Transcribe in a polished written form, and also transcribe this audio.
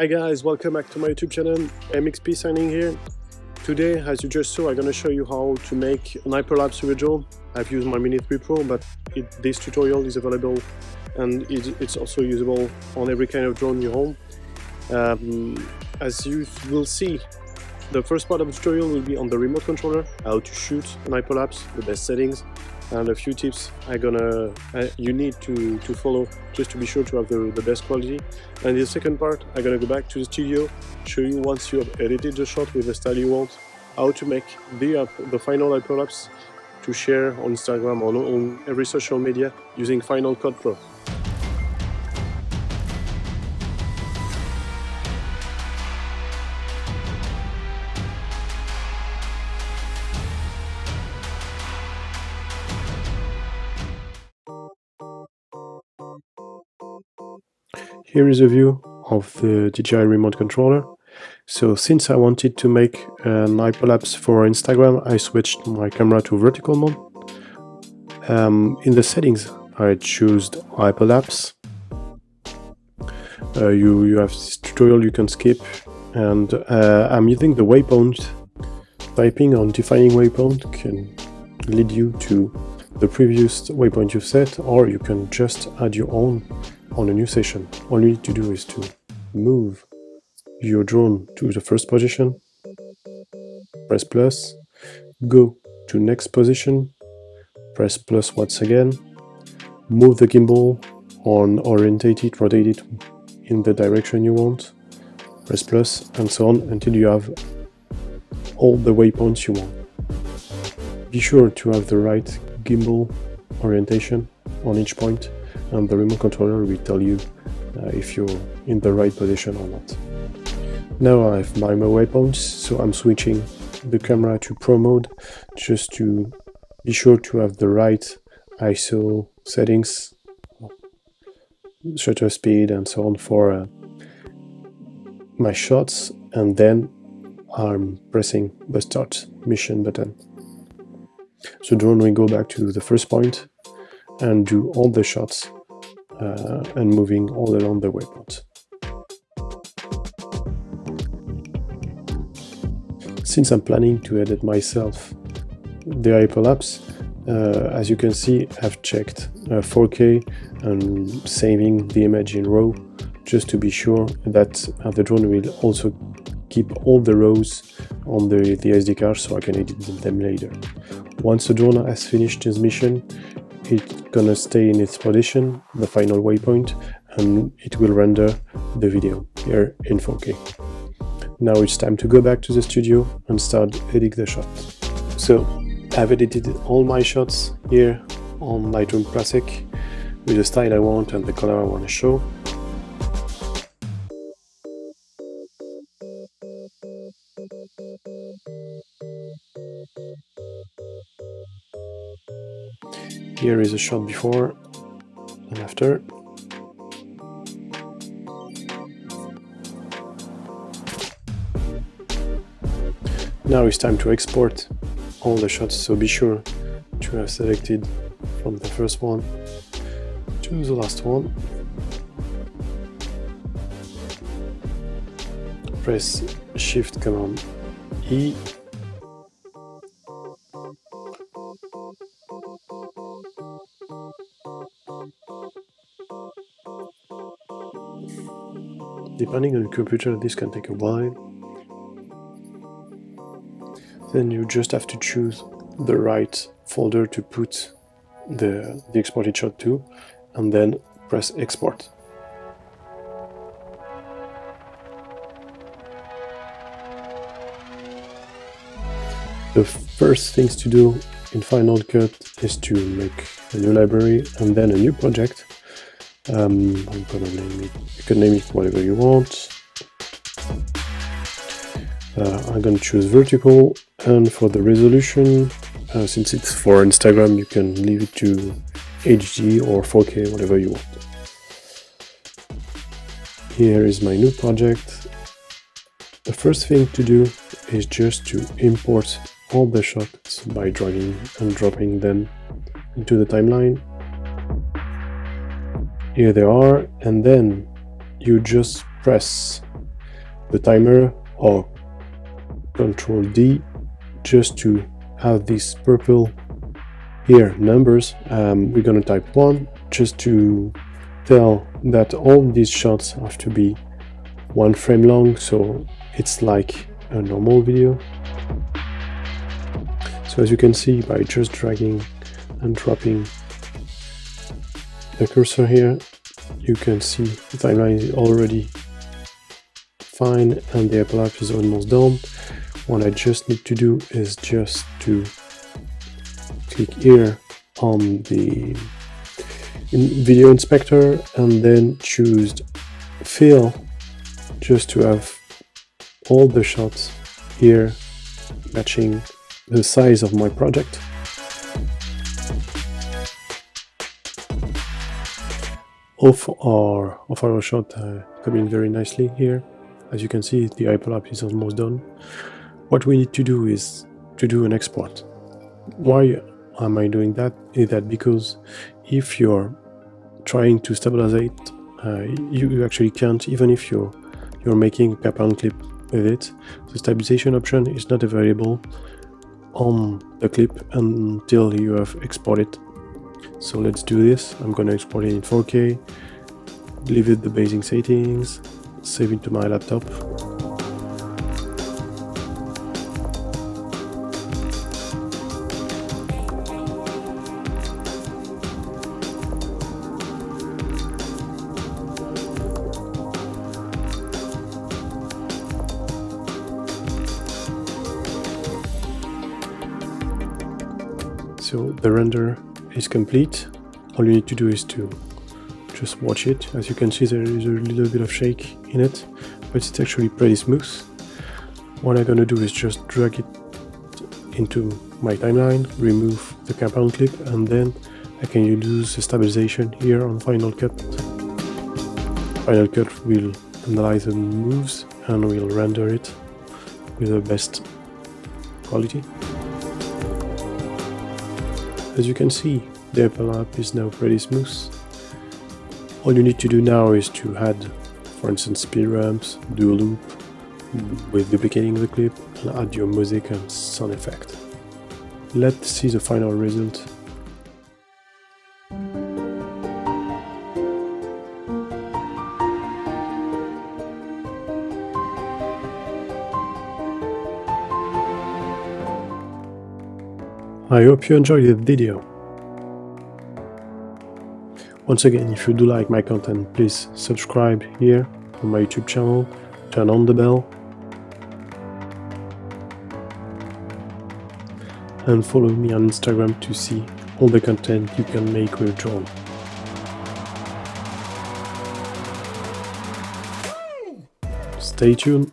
Hi guys, welcome back to my YouTube channel. MXP signing here. Today, as you just saw, I'm gonna show you how to make an hyperlapse with a drone. I've used my Mini 3 Pro, but this tutorial is available and it's also usable on every kind of drone you own. As you will see, the first part of the tutorial will be on the remote controller, how to shoot an hyperlapse, the best settings, and a few tips you need to follow just to be sure to have the best quality. And in the second part, I'm gonna go back to the studio, show you once you have edited the shot with the style you want, how to make the final hyperlapse to share on Instagram or on every social media using Final Cut Pro. Here is a view of the DJI remote controller. So since I wanted to make an hyperlapse for Instagram, I switched my camera to vertical mode. In the settings, I chose hyperlapse. You have this tutorial you can skip, and I'm using the waypoint. Typing on defining waypoint can lead you to the previous waypoint you've set, or you can just add your own on a new session. All you need to do is to move your drone to the first position, press plus, go to next position, press plus once again, move the gimbal on, orientate it, rotate it in the direction you want, press plus, and so on until you have all the waypoints you want. Be sure to have the right gimbal orientation on each point, and the remote controller will tell you if you're in the right position or not. Now I have my waypoints, so I'm switching the camera to Pro mode just to be sure to have the right ISO settings, shutter speed and so on for my shots, and then I'm pressing the start mission button. So drone will go back to the first point and do all the shots and moving all along the waypoint. Since I'm planning to edit myself the hyperlapse, as you can see, I've checked 4K and saving the image in RAW just to be sure that the drone will also keep all the RAWs on the SD card so I can edit them later. Once the drone has finished its mission, it's gonna stay in its position, the final waypoint, and it will render the video here in 4K. Now it's time to go back to the studio and start editing the shot. So I've edited all my shots here on Lightroom Classic with the style I want and the color I want to show. Here is a shot before and after. Now it's time to export all the shots, so be sure to have selected from the first one to the last one. Press Shift Command E. Depending on your computer, this can take a while. Then you just have to choose the right folder to put the exported shot to, and then press Export. The first things to do in Final Cut is to make a new library and then a new project. I'm gonna name it, you can name it whatever you want. I'm gonna choose vertical, and for the resolution, since it's for Instagram, you can leave it to HD or 4K, whatever you want. Here is my new project. The first thing to do is just to import all the shots by dragging and dropping them into the timeline. Here they are, and then you just press the timer or Control D just to have this purple here numbers. We're gonna type 1 just to tell that all these shots have to be 1 frame long, so it's like a normal video. So as you can see, by just dragging and dropping the cursor here, you can see the timeline is already fine and the hyperlapse is almost done. What I just need to do is just to click here on the video inspector and then choose fill, just to have all the shots here matching the size of my project. Of our shot coming very nicely here. As you can see, the hyperlapse is almost done. What we need to do is to do an export. Why am I doing that? Is that because if you're trying to stabilize, you actually can't, even if you're making a cap-on clip with it. The stabilization option is not available on the clip until you have exported. So let's do this. I'm going to export it in 4K, leave it the basic settings, save it to my laptop. So the render is complete. All you need to do is to just watch it. As you can see, there is a little bit of shake in it, but it's actually pretty smooth. What I'm gonna do is just drag it into my timeline, remove the compound clip, and then I can use the stabilization here on Final Cut. Final Cut will analyze the moves and will render it with the best quality. As you can see, the hyperlapse is now pretty smooth. All you need to do now is to add, for instance, speed ramps, do a loop with duplicating the clip, and add your music and sound effect. Let's see the final result. I hope you enjoyed the video. Once again, if you do like my content, please subscribe here on my YouTube channel, turn on the bell, and follow me on Instagram to see all the content you can make with drone. Stay tuned.